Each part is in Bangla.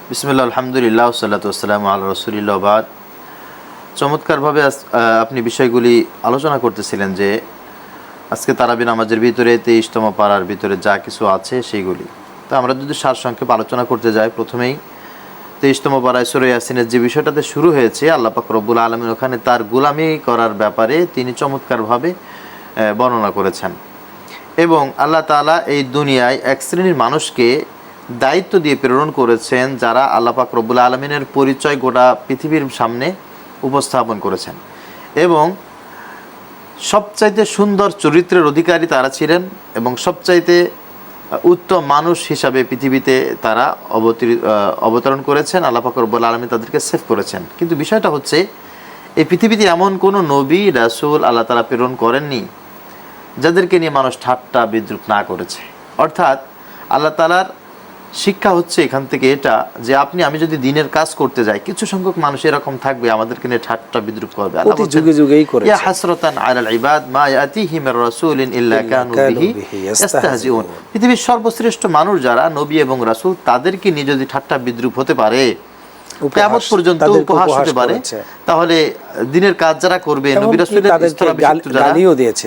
বিসমিল্লাহ, আলহামদুলিল্লাহ, সাল্লাতু ওয়াসসালামু আলা রাসূলিল্লাহ, বাদ। চমৎকারভাবে আপনি বিষয়গুলি আলোচনা করতেছিলেন যে আজকে তারাবি নামাজের ভিতরে 23তম পারার ভিতরে যা কিছু আছে সেইগুলি। তো আমরা যদি সারসংক্ষেপে আলোচনা করতে যাই, প্রথমেই 23তম পারায় সূরা ইয়াসিনের যে বিষয়টাতে শুরু হয়েছে, আল্লাহ পাক রব্বুল আলামিন ওখানে তার গোলামি করার ব্যাপারে তিনি চমৎকারভাবে বর্ণনা করেছেন। এবং আল্লাহ তাআলা এই দুনিয়ায় এক শ্রেণীর মানুষকে দায়িত্ব দিয়ে প্রেরণ করেছেন, যারা আল্লাহ পাক রব্বুল আলামিনের পরিচয় গোটা পৃথিবীর সামনে উপস্থাপন করেছেন। এবং সবচাইতে সুন্দর চরিত্রের অধিকারী তারা ছিলেন এবং সবচাইতে উত্তম মানুষ হিসাবে পৃথিবীতে তারা অবতরণ করেছেন। আল্লাহ পাক রব্বুল আলামিন তাদেরকে সেভ করেছেন। কিন্তু বিষয়টা হচ্ছে, এই পৃথিবীতে এমন কোনো নবী রাসূল আল্লাহ তাআলা প্রেরণ করেননি যাদেরকে নিয়ে মানুষ ঠাট্টা বিদ্রুপ না করেছে। অর্থাৎ আল্লাহ তাআলার শিক্ষা হচ্ছে এখান থেকে এটা যে আমি যদি দিনের কাজ করতে যাই, কিছু সংখ্যক মানুষ এরকম থাকবে আমাদেরকে নিয়ে ঠাট্টা বিদ্রুপ করবে। আল্লাহ বলেন, যুগে যুগেই করেছে, ইয়া হাসরাতান আলাল ইবাদ মা ইয়াতিহিম মির রাসূলিন ইল্লা কানু বিহি ইস্তাহজিউন। পৃথিবীর সর্বশ্রেষ্ঠ মানুষ যারা নবী এবং রাসূল, তাদেরকে নিয়ে যদি ঠাট্টা বিদ্রুপ হতে পারে, কিয়ামত পর্যন্ত উপহাস হতে পারে, তাহলে দিনের কাজ যারা করবে, নবী রাসূলের স্থলাভিষিক্ত যারা গালিও দিয়েছে,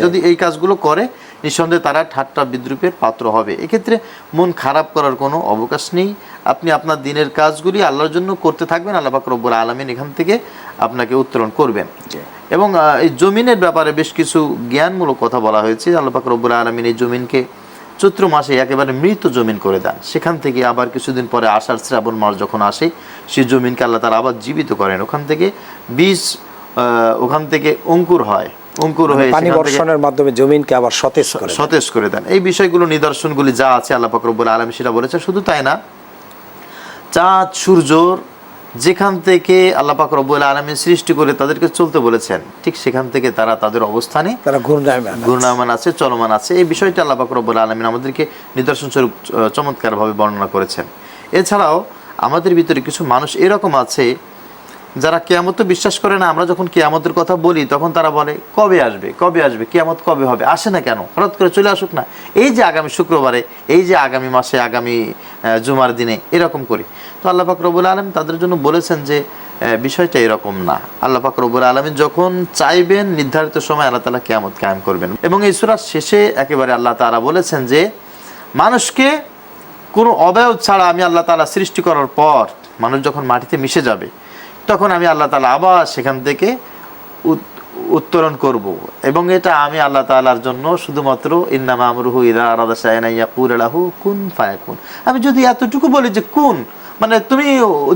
যদি এই কাজগুলো করে, নিঃসন্দেহে তারা ঠাট্টা বিদ্রুপের পাত্র হবে। এক্ষেত্রে মন খারাপ করার কোনো অবকাশ নেই। আপনি আপনার দিনের কাজগুলি আল্লাহর জন্য করতে থাকবেন, আল্লাহ পাক রব্বুল আলামিন এখান থেকে আপনাকে উত্তোলন করবেন। এবং এই জমিনের ব্যাপারে বেশ কিছু জ্ঞানমূলক কথা বলা হয়েছে। আল্লাহ পাক রব্বুল আলামিন এই জমিনকে চৈত্র মাসে একেবারে মৃত জমিন করে দেন। সেখান থেকে আবার কিছুদিন পরে আষাঢ় শ্রাবণ মাস যখন আসে, সেই জমিনকে আল্লাহ তাআলা আবার জীবিত করেন। ওখান থেকে বীজ, ওখান থেকে অঙ্কুর হয়, অঙ্কুর হয়ে পানি বর্ষণের মাধ্যমে জমিনকে আবার সতেজ করে দেন। এই বিষয়গুলো, নিদর্শনগুলি যা আছে আল্লাহ পাক রব্বুল আলামিন সেটা বলেছে। শুধু তাই না, চাঁদ সূর্যর যেখান থেকে আল্লাহ পাক রব্বুল আলামিন সৃষ্টি করে তাদেরকে চলতে বলেছেন, ঠিক সেখান থেকে তারা তাদের অবস্থানে ঘূর্ণায়মান আছে, চলমান আছে। এই বিষয়টা আল্লাহ পাক রব্বুল আলামিন আমাদেরকে নিদর্শন স্বরূপ চমৎকারভাবে বর্ণনা করেছেন। এছাড়াও আমাদের ভিতরে কিছু মানুষ এরকম আছে যারা কিয়ামত বিশ্বাস করে না। আমরা যখন কিয়ামতের কথা বলি, তখন তারা বলে কবে আসবে, কবে আসবে, কিয়ামত কবে হবে, আসে না কেন, হঠাৎ করে চলে আসুক না, এই যে আগামী শুক্রবারে, এই যে আগামী মাসে, আগামী জুমার দিনে, এরকম করি। তো আল্লাহ পাক রব্বুল আলামিন তাদের জন্য বলেছেন যে বিষয়টা এরকম না। আল্লাহ পাক রব্বুল আলামিন যখন চাইবেন, নির্ধারিত সময় আল্লাহ তাআলা কিয়ামত কায়েম করবেন। এবং এই সূরার শেষে একেবারে আল্লাহ তাআলা বলেছেন যে মানুষকে কোনো অবয়ব ছাড়া আমি আল্লাহ তাআলা সৃষ্টি করার পর, মানুষ যখন মাটিতে মিশে যাবে, তখন আমি আল্লাহ তাআলা আবার সেখান থেকে উত্তরণ করব। এবং এটা আমি আল্লাহ তাআলার জন্য শুধুমাত্র ইন্নামা আমরুহু ইযা আরাদা শাইআন ইয়াকুলা লাহু কুন ফায়াকুন। আমি যদি এতটুকু বলি যে কুন, মানে তুমি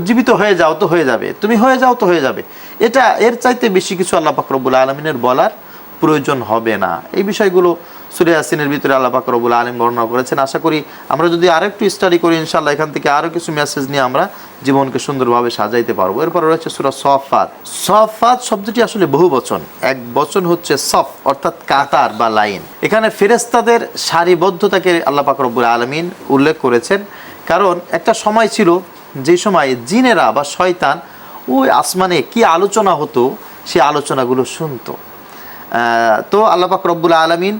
জীবিত হয়ে যাও তো হয়ে যাবে, তুমি হয়ে যাও তো হয়ে যাবে, এটা এর চাইতে বেশি কিছু আল্লাহ পাক রব্বুল আলামিনের বলার প্রয়োজন হবে না। এই বিষয়গুলো সূরা ইয়াসিনের ভিতরে আল্লাহ পাক রব্বুল আলামিন বর্ণনা করেছেন। আশা করি আমরা যদি আরেকটু স্টাডি করি, ইনশাআল্লাহ এখান থেকে আরও কিছু মেসেজ নিয়ে আমরা জীবনকে সুন্দরভাবে সাজাইতে পারবো। এরপর রয়েছে সূরা সফাত। সফাত শব্দটি আসলে বহু বচন, এক বচন হচ্ছে সফ, অর্থাৎ কাতার বা লাইন। এখানে ফেরেশতাদের সারিবদ্ধতাকে আল্লাহ পাক রব্বুল আলামিন উল্লেখ করেছেন, কারণ একটা সময় ছিল যে সময় জিনেরা বা শয়তান ওই আসমানে কি আলোচনা হতো, সেই আলোচনাগুলো শুনতো। তো আল্লাহ পাক রব্বুল আলামিন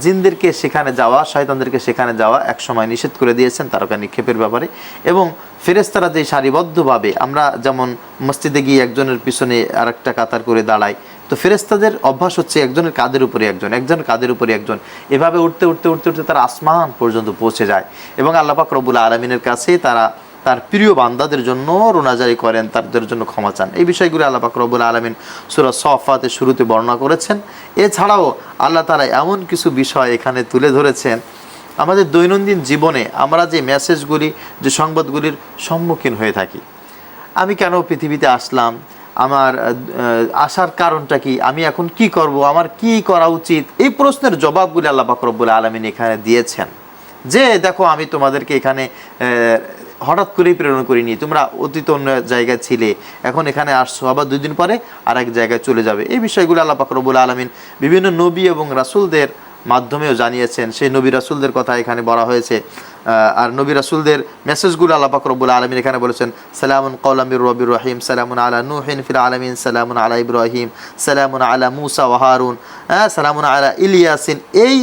জিনদেরকে সেখানে যাওয়া, শয়তানদেরকে সেখানে যাওয়া এক সময় নিষেধ করে দিয়েছেন তারকা নিক্ষেপের ব্যাপারে। এবং ফেরেশতারা যে সারিবদ্ধভাবে, আমরা যেমন মসজিদে গিয়ে একজনের পিছনে আরেকটা কাতার করে দাঁড়াই, তো ফেরেশতাদের অভ্যাস হচ্ছে একজনের কাঁধের উপরে একজন, একজনের কাঁধের উপরে একজন, এভাবে উঠতে উঠতে উঠতে উঠতে তারা আসমান পর্যন্ত পৌঁছে যায়। এবং আল্লাহ পাক রব্বুল আলামিনের কাছে তারা তার প্রিয় বান্দাদের জন্য রোনাজারি করেন, তাদের জন্য ক্ষমা চান। এই বিষয়গুলো আল্লাহ পাক রব্বুল আলামিন সূরা সফাতের শুরুতে বর্ণনা করেছেন। এছাড়াও আল্লাহ তাআলা এমন কিছু বিষয় এখানে তুলে ধরেছেন, আমাদের দৈনন্দিন জীবনে আমরা যে মেসেজগুলি, যে সংবাদগুলির সম্মুখীন হয়ে থাকি, আমি কেন পৃথিবীতে আসলাম, আমার আসার কারণটা কি, আমি এখন কি করব, আমার কি করা উচিত, এই প্রশ্নের জবাবগুলি আল্লাহ পাক রব্বুল আলামিন এখানে দিয়েছেন। যে দেখো, আমি তোমাদেরকে এখানে হঠাৎ করেই প্রেরণ করিনি, তোমরা অতীত অন্য জায়গায় ছিলে, এখন এখানে আসছো, আবার 2 দিন পরে আরেক জায়গায় চলে যাবে। এই বিষয়গুলো আল্লাহ পাক রব্বুল আলামিন বিভিন্ন নবী এবং রাসূলদের মাধ্যমেও জানিয়েছেন। সেই নবী রাসূলদের কথা এখানে বলা হয়েছে। আর নবী রাসূলদের মেসেজগুলো আল্লাহ পাক রব্বুল আলামিন এখানে বলেছেন, সালামুন কওলাম মির রাব্বির রহিম, সালামুন আলা নূহিন ফিল আলামিন, সালামুন আলা ইব্রাহিম, সালামুন আলা মূসা ওয়া হারুন, সালামুন আলা ইলিয়াসিন। এই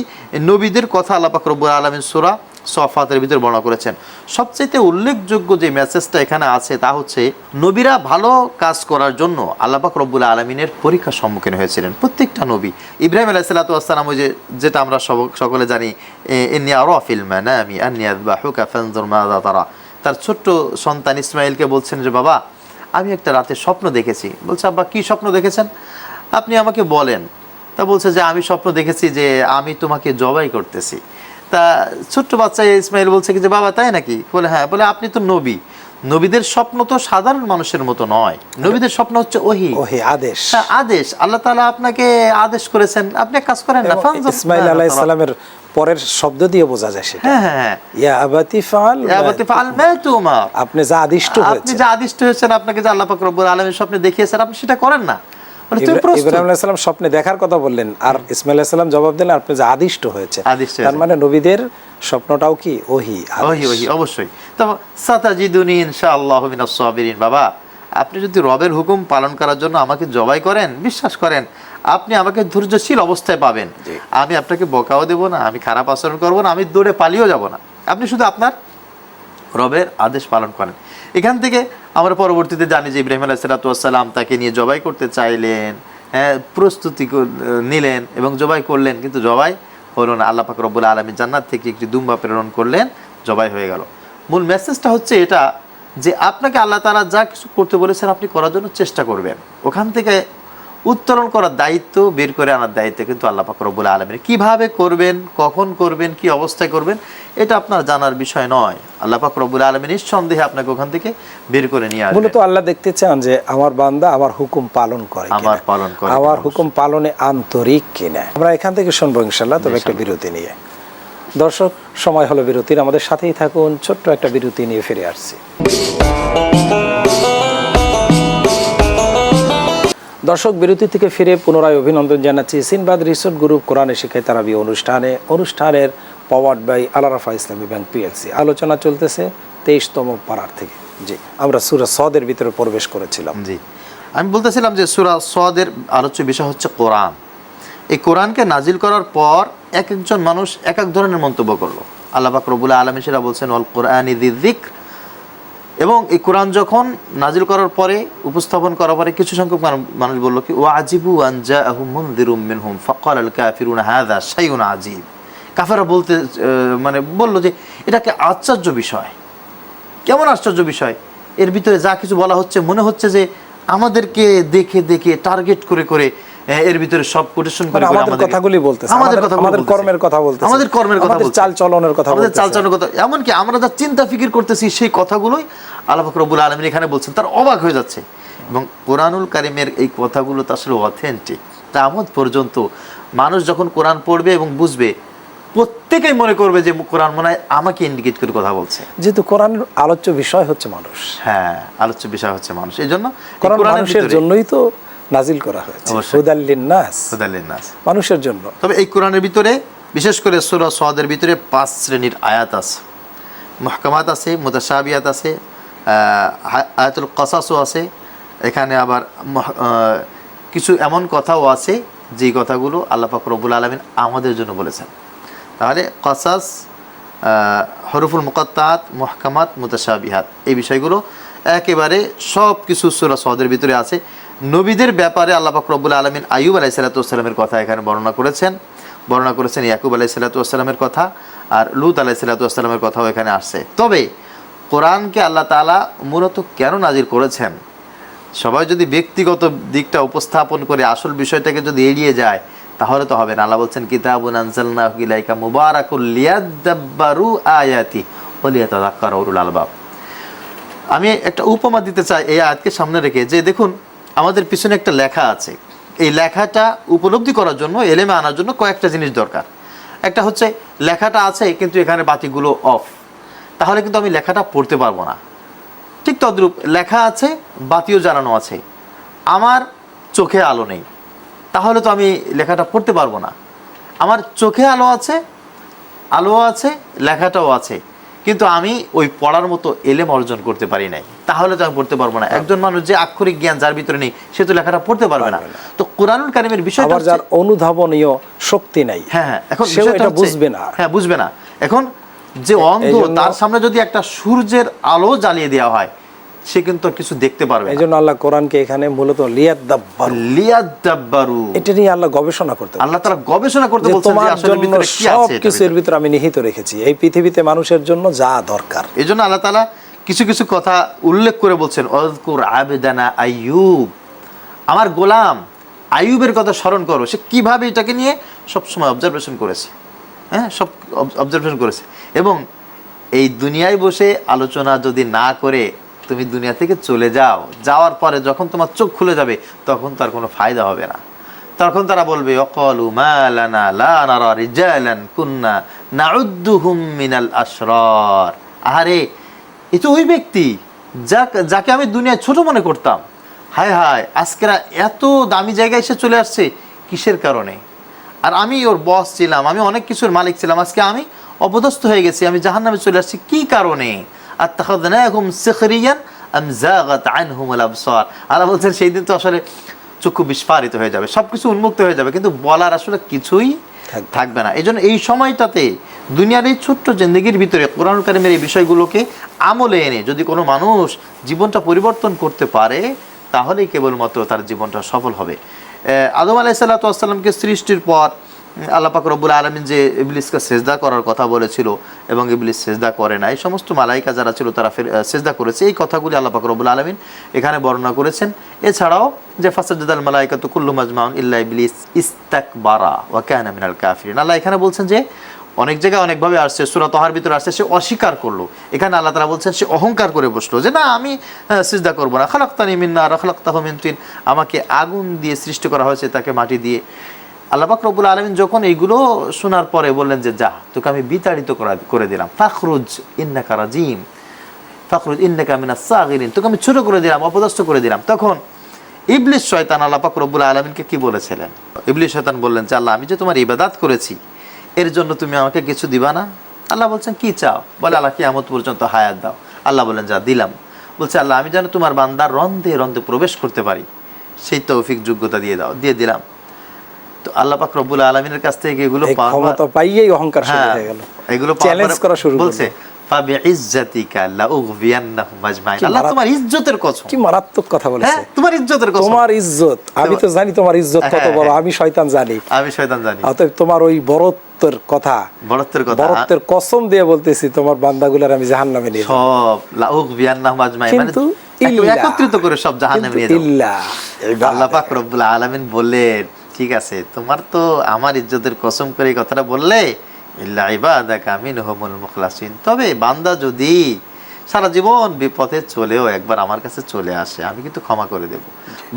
নবীদের কথা আল্লাহ পাক রব্বুল আলামিন সূরা সফাতের ভিতরে বর্ণনা করেছেন। সবচেয়ে উল্লেখযোগ্য যে মেসেজটা এখানে আছে তা হচ্ছে নবীরা ভালো কাজ করার জন্য আল্লাহ পাক রব্বুল আলামিনের পরীক্ষার সম্মুখীন হয়েছিলেন। প্রত্যেকটা নবী, ইব্রাহিম আলাইহিস সালাতু ওয়াস সালাম, ওই যেটা আমরা সকলে জানি, ইন্নী আরা ফিল মানামি আন্নী আযবাহুকা ফানজুর মাযা তারা, তার ছোট্ট সন্তান ইসমাইলকে বলছেন যে বাবা আমি একটা রাতে স্বপ্ন দেখেছি। বলছে আব্বা কি স্বপ্ন দেখেছেন, আপনি আমাকে বলেন। তা বলছে যে আমি স্বপ্ন দেখেছি যে আমি তোমাকে জবাই করতেছি। তা ছোট্ট বাচ্চা ইসমাইল বলছে কি যে বাবা তাই নাকি? বলে হ্যাঁ। বলে আপনি তো নবী, নবীদের স্বপ্ন তো সাধারণ মানুষের মতো নয়, নবীদের স্বপ্ন হচ্ছে ওহী, আদেশ। আদেশ, আল্লাহ তাআলা আপনাকে আদেশ করেছেন, আপনি কাজ করেন না। ইসমাইল আলাইহিস সালামের পরের শব্দ দিয়ে বোঝা যায় সেটা। হ্যাঁ, ইয়া আবাতি ফাআল, ইয়া আবাতি ফাআল মা তুমার, আপনি যা আদিষ্ট হয়েছে, আপনি যা আদিষ্ট হয়েছেন, আপনাকে যে আল্লাহ পাক রব্বুল আলামিন স্বপ্নে দেখিয়েছেন আপনি সেটা করেন না। ইব্রাহিম আলাইহিস সালাম স্বপ্নে দেখার কথা বললেন, আর ইসমাইল আলাইহিস সালাম জবাব দিলেন আপনি যা আদিষ্ট হয়েছে। তার মানে নবীদের স্বপ্নটাও কি ওহী, ওহী অবশ্যই। তো সাতাজিদুনি ইনশাআল্লাহু মিনাস সাবিরিন, বাবা আপনি যদি রবের হুকুম পালন করার জন্য আমাকে জবাই করেন, বিশ্বাস করেন আপনি আমাকে ধৈর্যশীল অবস্থায় পাবেন। আমি আপনাকে বকাও দেব না, আমি খারাপ আচরণ করব না, আমি দৌড়ে পালিয়েও যাব না, আপনি শুধু আপনার রবের আদেশ পালন করেন। এখান থেকে আমরা পরবর্তীতে জানি যে ইব্রাহিম আলাইহিস সালাতু ওয়াস সালাম তাকে নিয়ে জবাই করতে চাইলেন, প্রস্তুতি নিলেন এবং জবাই করলেন, কিন্তু জবাই হলো না। আল্লাহ পাক রব্বুল আলামিন জান্নাত থেকে একটি দুম্বা প্রেরণ করলেন, জবাই হয়ে গেল। মূল মেসেজটা হচ্ছে এটা যে আপনাকে আল্লাহ তাআলা যা কিছু করতে বলেছেন আপনি করার জন্য চেষ্টা করবেন, ওখান থেকে উত্তরণ করার দায়িত্ব, বের করে আনার দায়িত্ব কিন্তু আল্লাহ পাক রব্বুল আলামিন। কিভাবে করবেন, কখন করবেন, কি অবস্থায় করবেন এটা আপনার জানার বিষয় নয়। আল্লাহ পাক রব্বুল আলামিন নিঃসন্দেহে আপনাকে ওখান থেকে বের করে নিয়ে আসবেন। মূলত আল্লাহ দেখতে চান যে আমার বান্দা আমার হুকুম পালন করে, আমার হুকুম পালনে আন্তরিক কিনা। আমরা এখান থেকে শুনবো ইনশাআল্লাহ, তবে একটা বিরতি নিয়ে। দর্শক, সময় হলো বিরতির, আমাদের সাথেই থাকুন। ছোট্ট একটা বিরতি নিয়ে ফিরে আসছি। দর্শক, বিরতি থেকে ফিরে পুনরায় অভিনন্দন জানাচ্ছি সিনবাদ রিসোর্ট গ্রুপ কোরআনে শিখায় তারাবি অনুষ্ঠানের powered by Al Rafa Islami bank PLC. আলোচনা চলতেছে 23তম পারার থেকে। জি, আমরা সূরা সদের ভিতরে প্রবেশ করেছিলাম। জি, আমি বলতেছিলাম যে সূরা সদের আলোচ্য বিষয় হচ্ছে কোরআন। এই কোরআনকে নাজিল করার পর এক একজন মানুষ এক এক ধরনের মন্তব্য করলো। আল্লাহ পাক রব্বুল আলামিন সেটা বলছেন ওয়াল কোরআনি যিযিকর। এবং এই কোরআন যখন নাজিল করার পরে, উপস্থাপন করার পরে কিছু সংখ্যক মানুষ বললো কি ওয়াজিবু আন জাআহুম মুনযিরুম মিনহুম ফাকালাল কাফিরুনা হাযা শাইউন আজীব। কাফেররা বললো যে এটাকে আশ্চর্য বিষয়। কেমন আশ্চর্য বিষয়? এর ভিতরে যা কিছু বলা হচ্ছে মনে হচ্ছে যে আমাদেরকে দেখে দেখে টার্গেট করে করে এর ভিতরে সব কোটেশন করে আমাদের কথাগুলি বলতেছে, আমাদের কর্মের কথা বলতেছে, আমাদের কর্মের কথা বলতেছে, চালচলনের কথা বলতেছে, আমাদের চালচলনের কথা, এমনকি আমরা যা চিন্তা ফিকির করতেছি সেই কথাগুলোই আল্লাহ পাক রব্বুল আলামিন এখানে বলছেন। তার অবাক হয়ে যাচ্ছে। এবং কোরআনুল কারীমের এই কথাগুলো তো আসলে অথেন্টিক। কিয়ামত পর্যন্ত মানুষ যখন কোরআন পড়বে এবং বুঝবে, প্রত্যেকেই মনে করবে যে কোরআন মনে হয় আমাকে ইন্ডিকেট করে কথা বলছে। যেহেতু কোরআনের আলোচ্য বিষয় হচ্ছে মানুষ। হ্যাঁ, আলোচ্য বিষয় হচ্ছে মানুষ, এই জন্য কোরআন মানুষের জন্যই তো নাজিল করা হয়েছে, হুদাল লিন্নাস, মানুষের জন্য। তবে এই কোরআনের ভিতরে বিশেষ করে সূরা সদের ভিতরে 5 শ্রেণীর আয়াত আছে। মুহকামাত আছে, মুতাশাবিহাত আছে, আয়াতুল কসাসও আছে। এখানে আবার কিছু এমন কথাও আছে যে কথাগুলো আল্লাহ পাক রব্বুল আলামিন আমাদের জন্য বলেছেন। তাহলে কসাস, হরফুল মুকাত্তাত, মুহকামাত, মুতাশাবিহাত, এই বিষয়গুলো একেবারে সব কিছু সূরা সদের ভিতরে আছে। নবীদের ব্যাপারে আল্লাহ পাক রব্বুল আলামিন আইয়ুব আলাইহিস সালাতু ওয়াস সালামের কথা এখানে বর্ণনা করেছেন ইয়াকুব আলাইহিস সালাতু ওয়াস সালামের কথা, আর লূত আলাইহিস সালাতু ওয়াস সালামের কথাও এখানে আসছে। তবে কোরআনকে আল্লাহ তাআলা মূলত কেন নাজিল করেছেন, সবাই যদি ব্যক্তিগত দিকটা উপস্থাপন করে আসল বিষয়টাকে যদি এড়িয়ে যায় তাহলে তো হবে না। আল্লাহ বলছেন কিতাবুন আনজালনাহু ইলাইকা মুবারাকুল লিয়াদাব্বারু আয়াতি ওয়া লিয়াতাযাক্কারা উলুল আলবাব। আমি একটা উপমা দিতে চাই এই আয়াতকে সামনে রেখে, যে দেখুন আমাদের পিছনে একটা লেখা আছে। এই লেখাটা উপলব্ধি করার জন্য, এলেমে আনার জন্য কয়েকটা জিনিস দরকার। একটা হচ্ছে লেখাটা আছে কিন্তু এখানে বাতিগুলো অফ, তাহলে কিন্তু আমি লেখাটা পড়তে পারবো না। ঠিক তদ্রূপ লেখা আছে, বাতিও জ্বালানো আছে, আমার চোখে আলো নেই, তাহলে তো আমি লেখাটা পড়তে পারবো না। আমার চোখে আলো আছে, লেখাটাও আছে, কিন্তু আমি ওই পড়ার মতো এলেম অর্জন করতে পারি নাই, তাহলে তো আমি পড়তে পারবো না। একজন মানুষ যে আক্ষরিক জ্ঞান যার ভিতরে নেই সে তো লেখাটা পড়তে পারবে না। তো কোরআনুল কারীমের বিষয়টা যার অনুধাবনীয় শক্তি নাই, হ্যাঁ, এখন সেটা বুঝবে না। হ্যাঁ, বুঝবে না। এখন যে অন্ধ তার সামনে যদি একটা সূর্যের আলো জ্বালিয়ে দেওয়া হয় সে কিন্তু আর কিছু দেখতে পারবে না। এইজন্য আল্লাহ কোরআনকে এখানে মূলত লিয়াদাব্বারু, এটা নিয়ে আল্লাহ গবেষণা করতে আল্লাহ তাআলা গবেষণা করতে যে বলছেন যে তোমার আসলে জন্য ভিতরে কি সব আছে। কিছু এর ভিতরে আমি নিহিত রেখেছি, এই পৃথিবীতে মানুষের জন্য যা দরকার। এজন্য আল্লাহ তাআলা কিছু কিছু কথা উল্লেখ করে বলছেন, ওয়াজকুর আবদানা আইয়ুব, আমার গোলাম আইয়ুবের কথা স্মরণ করো, সে কিভাবে এটাকে নিয়ে সবসময় অবজারভেশন করেছে, হ্যাঁ সব অবজারভেশন করেছে। এবং এই দুনিয়ায় বসে আলোচনা যদি না করে তুমি দুনিয়া থেকে চলে যাও, যাওয়ার পরে যখন তোমার চোখ খুলে যাবে তখন তার কোনো ফায়দা হবে না। তখন তারা বলবে অকলু মা লানা লা নারা রিজালান কুন্না নাউদ্দুহুম মিনাল আশরার, আরে এ তো ওই ব্যক্তি যাকে আমি দুনিয়ায় ছোট মনে করতাম, হায় হায় আজকেরা এত দামি জায়গায় এসে চলে আসছে কিসের কারণে? আর আমি ওর বস ছিলাম, আমি অনেক কিছুর মালিক ছিলাম, আজকে আমি অপদস্থ হয়ে গেছি, আমি জাহান্নামে চলে আসছি কি কারণে? আত্তাখাযনাহুম সিখরিয়ান আম যাগাত আনহুমুল আবসার, আল্লাহ বলছেন সেই দিন তো আসলে চক্ষু বিস্ফারিত হয়ে যাবে, সবকিছু উন্মুক্ত হয়ে যাবে, কিন্তু বলার আসলে কিছুই থাকবে না। এই জন্য এই সময়টাতে দুনিয়ার এই ছোট্ট জিন্দেগির ভিতরে কোরআনুল কারীমের এই বিষয়গুলোকে আমলে এনে যদি কোনো মানুষ জীবনটা পরিবর্তন করতে পারে তাহলেই কেবলমাত্র তার জীবনটা সফল হবে। আদম আলাইহিস সালাতু ওয়াস সালামকে সৃষ্টির পর আল্লাহ পাক রব্বুল আলামিন যে ইবলিসকে সিজদা করার কথা বলেছিল এবং ইবলিস সিজদা করে না, এই সমস্ত মালাইকা যারা ছিল তারা সিজদা করেছে, এই কথাগুলি আল্লাহ পাক রব্বুল আলামিন এখানে বর্ণনা করেছেন। এছাড়াও যে ফাসাজাদাল মালাইকাতু কুল্লুহুম আজমাউন ইল্লা ইবলিস ইস্তাকবারা ওয়া কানা মিনাল কাফিরিন, আল্লাহ এখানে বলছেন যে অনেক জায়গায় অনেকভাবে আসছে, সূরা তাহার ভিতরে আসছে সে অস্বীকার করলো, এখানে আল্লাহ তাআলা বলছেন সে অহংকার করে বসলো যে না আমি সিজদা করব না। খালাকতানি মিন নার ওয়া খালাকতাহু মিন তিন, আমাকে আগুন দিয়ে সৃষ্টি করা হয়েছে তাকে মাটি দিয়ে। আল্লাহ পাক রব্বুল আলামিন যখন এইগুলো শোনার পরে বললেন যে যা তোকে আমি বিতাড়িত করে দিলাম, ফাখরুজ ইন্নাকা রাজিম, ফাখরুজ ইন্নাকা মিনাস সাগিরিন, তোকে আমি ছোট করে দিলাম, অপদস্থ করে দিলাম। তখন ইবলিস শয়তান আল্লাহ পাক রব্বুল আলামিনকে কি বলেছিলেন? ইবলিস শয়তান বললেন যে আল্লাহ আমি যে তোমার ইবাদত করেছি এর জন্য তুমি আমাকে কিছু দিবা না? আল্লাহ বলছেন কি চাও? বলে আল্লাহ কিয়ামত পর্যন্ত হায়াত দাও। আল্লাহ বলেন যা দিলাম। বলছে আল্লাহ আমি যেন তোমার বান্দার রন্ধে রন্ধে প্রবেশ করতে পারি সেই তৌফিক যোগ্যতা দিয়ে দাও, দিয়ে দিলাম। তো আল্লাহ পাক রব্বুল আলামিনের কাছ থেকে এগুলো ক্ষমতা পাইয়েই অহংকার শুরু হয়ে গেল, এগুলো চ্যালেঞ্জ করা শুরু বলছে ফাবিইজ্জাতিকা লাউগফিয়ান্নাহুম আজমাইন, আল্লাহ তোমার ইজ্জতের কসম। কি মারাত্মক কথা বলেছে, হ্যাঁ তোমার ইজ্জতের কসম, তোমার ইজ্জত, আমি তো জানি তোমার ইজ্জত কত বড়, আমি শয়তান জানি, আমি শয়তান জানি, অতএব তোমার ওই বরত্বের কথা, বরত্বের কসম দিয়ে বলতেছি তোমার বান্দাগুলোর আমি জাহান্নামে নিয়ে সব লাউগফিয়ান্নাহুম আজমাইন, মানে একত্রিত করে সব জাহান্নামে নিয়ে যাও। আল্লাহ পাক রব্বুল আলামিন বললেন ঠিক আছে তোমার তো আমার ইজ্জতের কসম করে এই কথাটা বললে, ইল্লা ইবাদাকা মিনহুমুল মুখলাসিন, তবে বান্দা যদি সারা জীবন বিপথে চলেও একবার আমার কাছে চলে আসে আমি কিন্তু ক্ষমা করে দেব।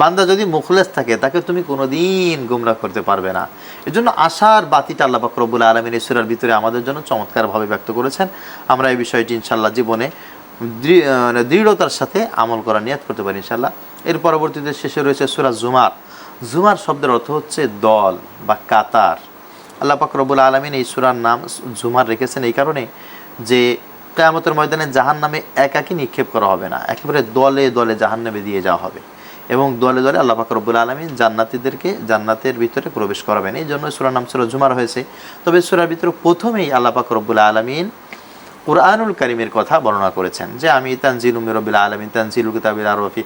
বান্দা যদি মুখলেস থাকে তাকে তুমি কোনোদিন গুমরাহ করতে পারবে না। এজন্য আশার বাতিটা আল্লাহ পাক রব্বুল আলামিন এই সূরার ভিতরে আমাদের জন্য চমৎকারভাবে ব্যক্ত করেছেন। আমরা এই বিষয়টি ইনশাআল্লাহ জীবনে দৃঢ়তার সাথে আমল করার নিয়ত করতে পারি ইনশাআল্লাহ। এর পরবর্তীতে শেষে রয়েছে সূরা জুমার। জুমার শব্দের অর্থ হচ্ছে দল বা কাতার। আল্লাহ পাক রব্বুল আলামিন এই সূরার নাম জুমার রেখেছেন এই কারণে যে কিয়ামতের ময়দানে জাহান্নামে একাকী নিক্ষেপ করা হবে না, একেবারে দলে দলে জাহান্নামে দিয়ে যাওয়া হবে এবং দলে দলে আল্লাহ পাক রব্বুল আলামিন জান্নাতীদেরকে জান্নাতের ভিতরে প্রবেশ করাবেন। এই জন্য সূরার নাম সূরা জুমার হয়েছে। তবে সূরার ভিতরে প্রথমেই আল্লাহ পাক রব্বুল আলামিন কুরআনুল কারীমের কথা বর্ণনা করেছেন যে আমি তানজিলুম মির রাব্বিল আলামিন তানজিলুল কিতাবি লা রাইবা ফি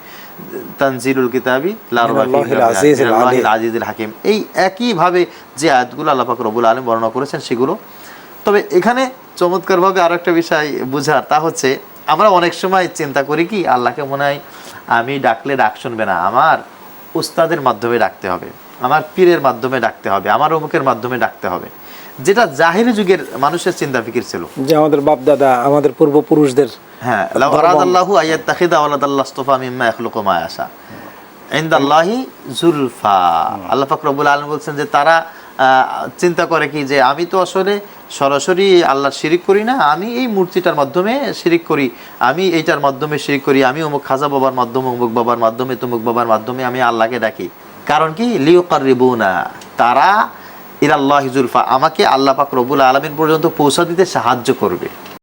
তানজিলুল কিতাবি লা রাইবা ফি মিনাল আজিজিল হাকিম। এই একই ভাবে যে আয়াতগুলো আল্লাহ পাক রব্বুল আলামিন বর্ণনা করেছেন সেগুলো। তবে এখানে চমৎকারভাবে আরো একটা বিষয় বুঝার, তা হচ্ছে আমরা অনেক সময় চিন্তা করি কি আল্লাহকে মনে হয় আমি ডাকলে ডাক শুনবে না, আমার উস্তাদের মাধ্যমে ডাকতে হবে, আমার পীরের মাধ্যমে ডাকতে হবে, আমার অমুকের মাধ্যমে ডাকতে হবে, যেটা জাহিরি যুগের মানুষের চিন্তা ফিকির ছিল, যে আমাদের বাপ দাদা আমাদের পূর্বপুরুষদের। হ্যাঁ লাউ আরাদাল্লাহু আইয়াত্তাখিযা ওয়ালাদাল্লাহ ইসতাফা মিম্মা ইয়াখলুকু মা ইয়াশা ইনদাল্লাহি যুলফা। আল্লাহ পাক রব্বুল আলামিন বলছেন যে তারা চিন্তা করে কি যে আমি তো আসলে সরাসরি আল্লাহর শিরিক করি না, আমি এই মূর্তিটার মাধ্যমে শিরিক করি, আমি এইটার মাধ্যমে শিরিক করি, আমি অমুক খাজা বাবার মাধ্যমে অমুক বাবার মাধ্যমে তমুক বাবার মাধ্যমে আমি আল্লাহকে ডাকি। কারণ কি লিয়ুকাররিবুনা, তারা ইলাল্লাহি যুলফা, আমাকে আল্লাহ পাক রব্বুল আলামিন পর্যন্ত পৌঁছা দিতে সাহায্য করবে।